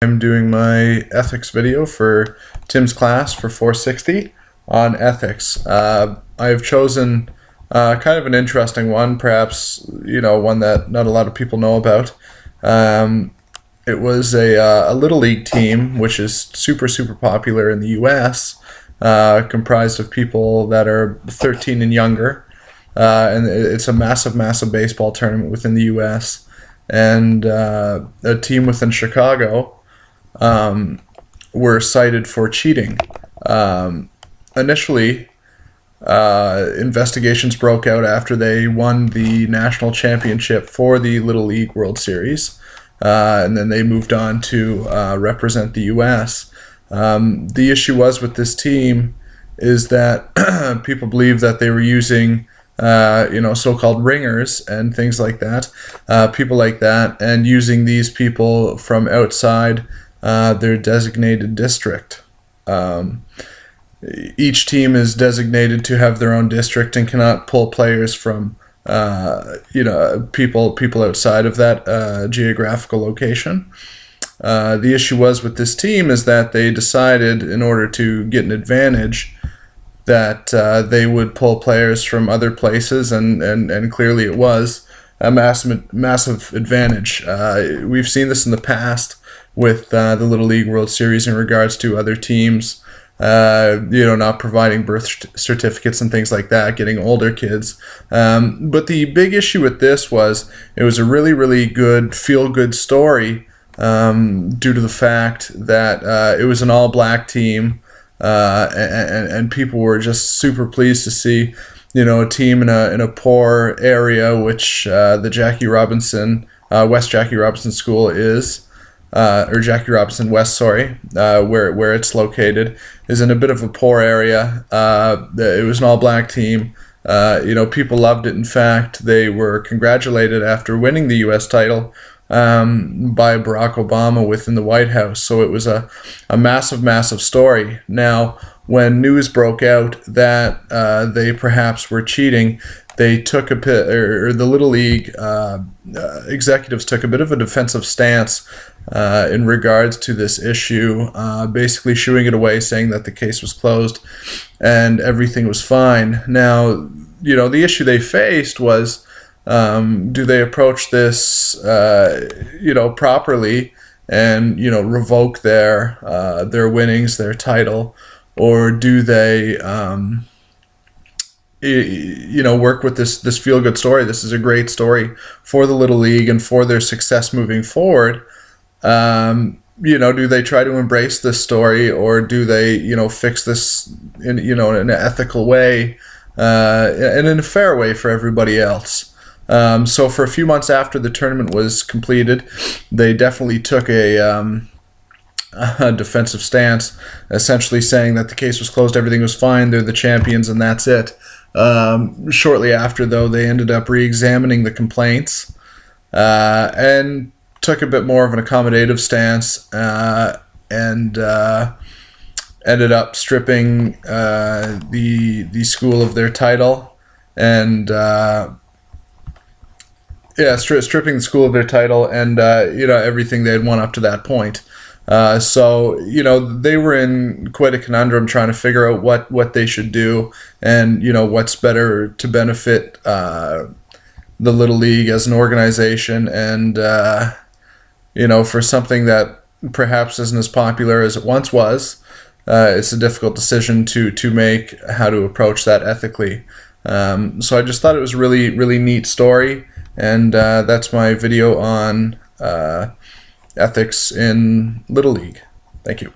I'm doing my ethics video for Tim's class for 460 on ethics. I've chosen kind of an interesting one, perhaps one that not a lot of people know about. It was a Little League team, which is super popular in the U.S., comprised of people that are 13 and younger, and it's a massive baseball tournament within the U.S., and a team within Chicago were cited for cheating. Initially, investigations broke out after they won the national championship for the Little League World Series, and then they moved on to represent the U.S. The issue was with this team is that people believe that they were using so-called ringers and things like that, people like that, and using these people from outside their designated district. Each team is designated to have their own district and cannot pull players from people outside of that geographical location. The issue was with this team is that they decided, in order to get an advantage, that they would pull players from other places, and clearly it was a massive advantage. We've seen this in the past with the Little League World Series in regards to other teams, not providing birth certificates and things like that, getting older kids. But the big issue with this was it was a really good feel-good story due to the fact that it was an all-black team, and people were just super pleased to see a team in a poor area, which the West Jackie Robinson School is, or Jackie Robinson West, sorry, where it's located, is in a bit of a poor area. It was an all-black team. People loved it. In fact, they were congratulated after winning the U.S. title by Barack Obama within the White House. So it was a massive story. Now, when news broke out that they perhaps were cheating, they took the Little League executives took a bit of a defensive stance in regards to this issue, basically shooing it away, saying that the case was closed and everything was fine. Now, the issue they faced was, do they approach this, properly and, revoke their winnings, their title, or do they, work with this feel-good story? This is a great story for the Little League and for their success moving forward. Do they try to embrace this story, or do they, fix this in an ethical way, and in a fair way for everybody else? So for a few months after the tournament was completed, they definitely took a defensive stance, essentially saying that the case was closed, everything was fine, they're the champions, and that's it. Shortly after, though, they ended up re-examining the complaints and took a bit more of an accommodative stance, and ended up stripping the school of their title, and stripping the school of their title and everything they had won up to that point. So they were in quite a conundrum trying to figure out what they should do, and what's better to benefit the Little League as an organization, and for something that perhaps isn't as popular as it once was. It's a difficult decision to make, how to approach that ethically. So I just thought it was a really neat story, and that's my video on ethics in Little League. Thank you.